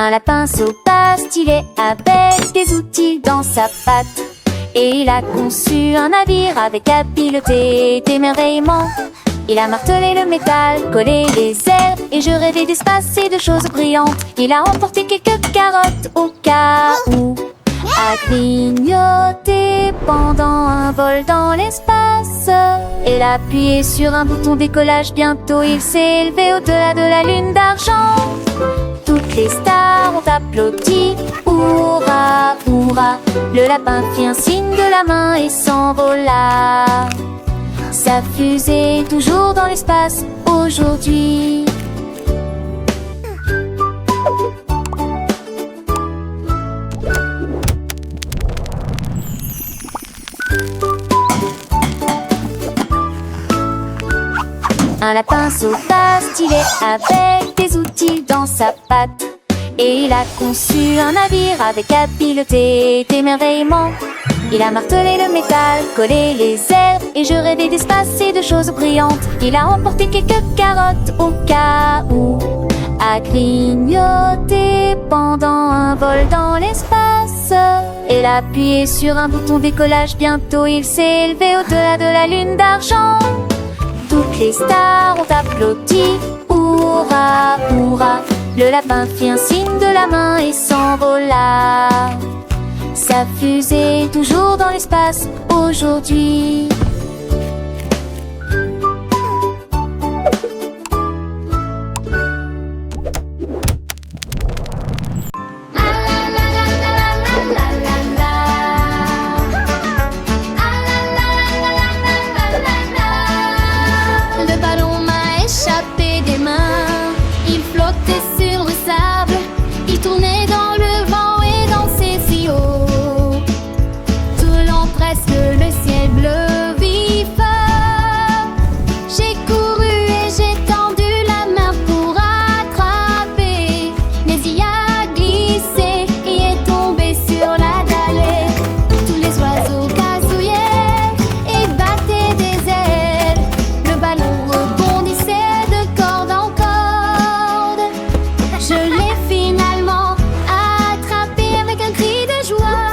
Un lapin sopa stylé avec des outils dans sa patte. Et il a conçu un navire avec à piloter d'émerveillement. Il a martelé le métal, collé les ailes, et je rêvais d'espace et de choses brillantes. Il a emporté quelques carottes au cas où, a clignoté pendant un vol dans l'espace. Il a appuyé sur un bouton décollage, bientôt il s'est élevé au-delà de la lune d'argent. Toutes les stars ont applaudi, hurrah, hurrah. Le lapin fit un signe de la main et s'envola. Sa fusée est toujours dans l'espace aujourd'hui. Un lapin sauta stylé avec des outils dans sa patte. Et il a conçu un navire avec à piloter d'émerveillement. Il a martelé le métal, collé les ailes, et je rêvais d'espace et de choses brillantes. Il a emporté quelques carottes au cas où, a clignoté pendant un vol dans l'espace. Il a appuyé sur un bouton décollage, bientôt il s'est élevé au-delà de la lune d'argent. Toutes les stars ont applaudi, hurrah, hurrah. Le lapin fit un signe de la main et s'envola. Sa fusée est toujours dans l'espace aujourd'hui. Le ballon m'a échappé des mains. Il flottait sur le sable. Il tournait dans le vent et dansait si haut. Tout le long presque le ciel bleu vif. J'ai couru et j'ai tendu la main pour attraper, mais il a glissé et est tombé sur la dallée. Tous les oiseaux gazouillaient et battaient des ailes. Le ballon rebondissait de corde en corde. Je l'ai finalement attrapé avec un cri de joie,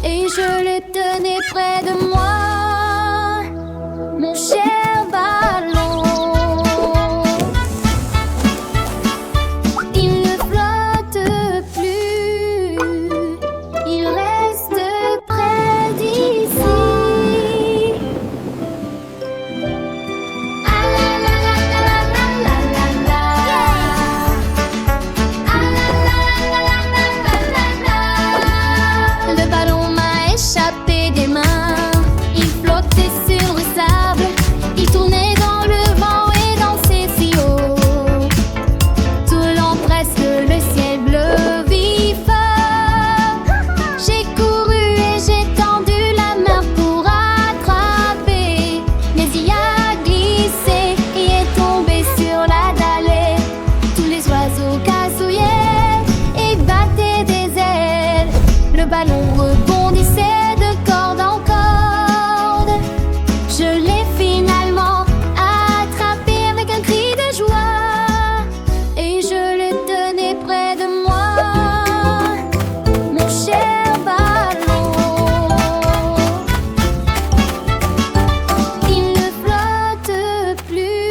et je le tenais près de moi, mon cher ballon. Il ne flotte plus, il reste près d'ici. Ah la la la la la la la la. Ah la la la la la la la. Le ballon m'a échappé des mains. Il flottait sur le sable. Il tournait dans le vent et dansait si haut. Tout le long presque le ciel bleu vif. J'ai couru et j'ai tendu la main pour attraper, mais il a glissé et est tombé sur la dallée. Tous les oiseaux gazouillaient et battaient des ailes. Le ballon rebondissait de corde en corde. Je l'ai finalement attrapé avec un cri de joie, et je le tenais près de moi, mon cher ballon. Il ne flotte plus,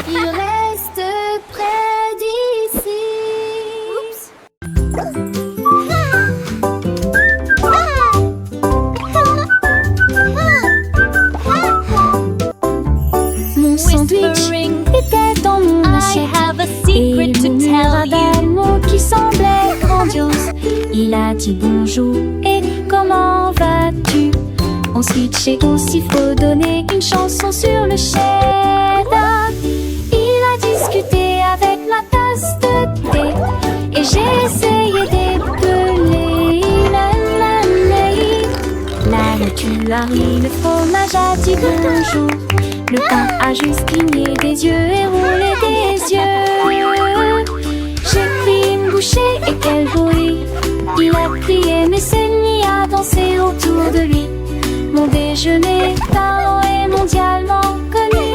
il reste près d'ici. Mon sandwich était dans mon assiette, et il murmura d'un mot qui semblait grandiose. Il a dit bonjour et comment vas-tu? Ensuite j'ai aussitôt donné une chanson sur le cheddar. Il a discuté avec ma tasse de thé, et j'ai essayé d'épeler. La nature a ri, le fromage a dit bonjour. Le pain a juste cligné des yeux et roulé des yeux. J'ai pris une bouchée et quel bruit! Il a crié mais s'est mis à danser autour de lui. Mon déjeuner tard est mondialement connu.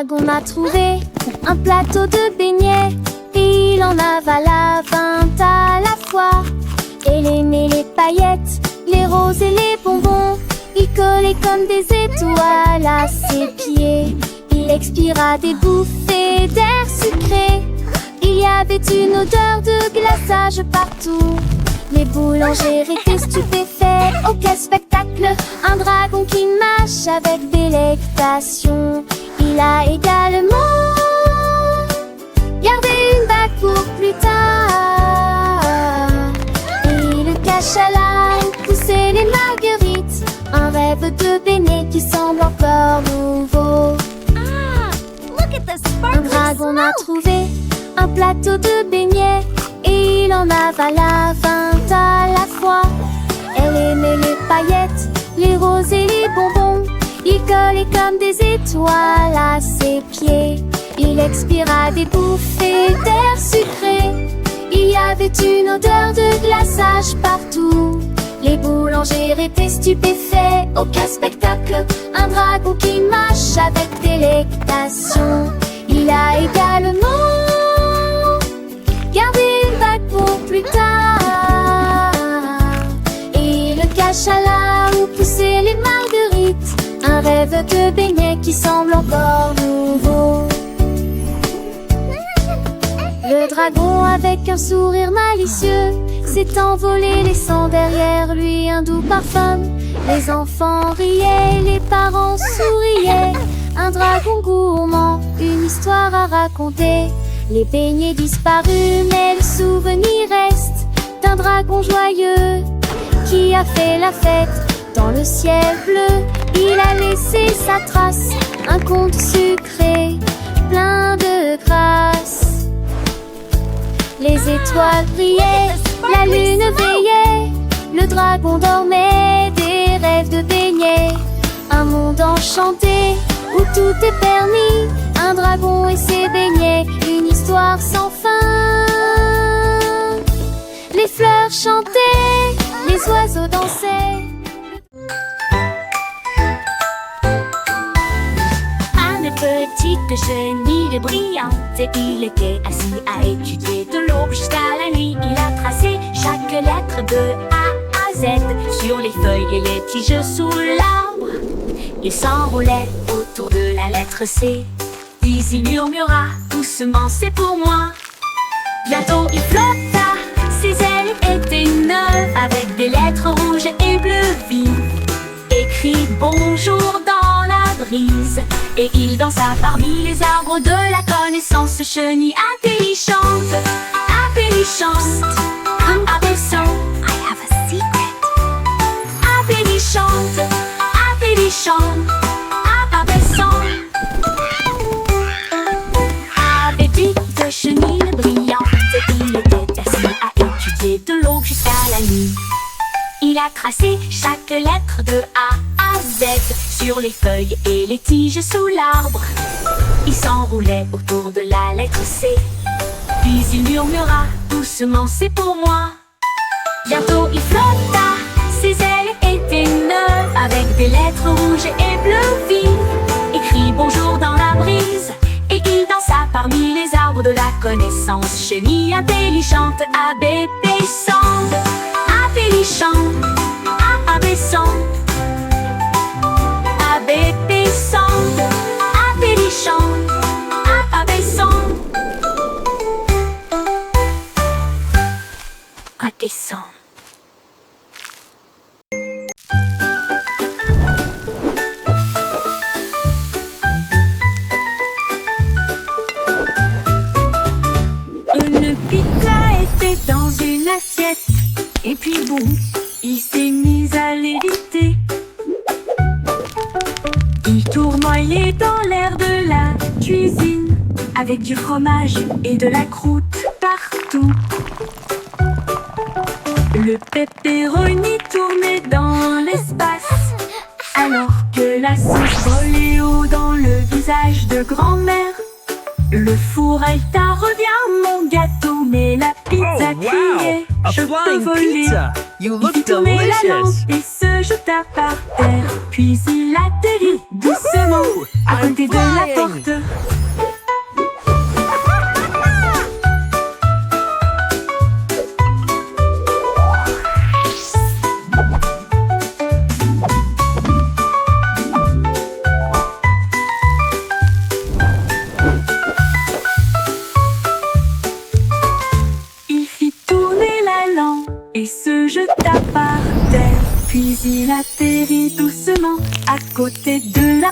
dragon a trouvé un plateau de beignets et il en avala 20 à la fois. Elle aimait les paillettes, les roses et les bonbons. Il collait comme des étoiles à ses pieds. Il expira des bouffées d'air sucré. Il y avait une odeur de glaçage partout. Les boulangers étaient stupéfaits. Oh quel spectacle! Un dragon qui mâche avec délectation. Il a également gardé une bague pour plus tard. Et il cache à la où poussaient les marguerites. Un rêve de beignets qui semble encore nouveau. Un dragon a trouvé un plateau de beignets et il en avala 20 à la fois. Elle aimait les paillettes, les roses et les bonbons. Il collait comme des étoiles à ses pieds. Il expira des bouffées d'air sucré. Il y avait une odeur de glaçage partout. Les boulangers étaient stupéfaits. Oh quel spectacle! Un dragon qui mâche avec délectation. Il a également gardé une bague pour plus tard. Et le cache à là où poussaient les marguerites. Un rêve de beignets qui semble encore nouveau. Le dragon avec un sourire malicieux s'est envolé laissant derrière lui un doux parfum. Les enfants riaient, les parents souriaient. Un dragon gourmand, une histoire à raconter. Les beignets disparus, mais le souvenir reste d'un dragon joyeux qui a fait la fête dans le ciel bleu. Il a laissé sa trace, un conte sucré, plein de grâce. Les étoiles brillaient, la lune veillait, le dragon dormait, des rêves de beignets. Un monde enchanté où tout est permis, un dragon et ses beignets, une histoire sans fin. Les fleurs chantaient, les oiseaux dansaient. Petite chenille brillante, il était assis à étudier de l'aube jusqu'à la nuit. Il a tracé chaque lettre de A à Z sur les feuilles et les tiges sous l'arbre. Il s'enroulait autour de la lettre C, puis il murmura doucement: c'est pour moi. Bientôt il flotta, ses ailes étaient neuves, avec des lettres rouges et bleues vives, écrit bonjour dans la brise. Et il dansa parmi les arbres de la connaissance. Chenille intelligente, intelligente, abaissant. I have a secret. Intelligente, intelligente, abaissant. Appétit de chenille brillante, il était assis à étudier de l'aube jusqu'à la nuit. Il a tracé chaque lettre de A à Z sur les feuilles et les tiges sous l'arbre. Il s'enroulait autour de la lettre C, puis il murmura doucement: c'est pour moi. Bientôt il flotta, ses ailes étaient neuves, avec des lettres rouges et bleues vives, écrit bonjour dans la brise. Et il dansa parmi les arbres de la connaissance. Chenille intelligente, abaissante, intelligente, abaissant. Abaissant, intelligent, abaissant. Abaissant. Une pizza était dans une assiette, et puis boum, il s'est mis à l'éviter. Il tournoyait dans l'air de la cuisine, avec du fromage et de la croûte partout. Le pepperoni tournait dans l'espace, alors que la sauce volait haut dans le visage de grand-mère. Le four Alta revient mon gâteau, mais la pizza criait: je peux voler. You Il fit tourner la lampe et se jeta par terre, puis il atterrit doucement à côté de la porte. Il fit tourner la lampe et se jeta par terre. Puis il atterrit doucement à côté de la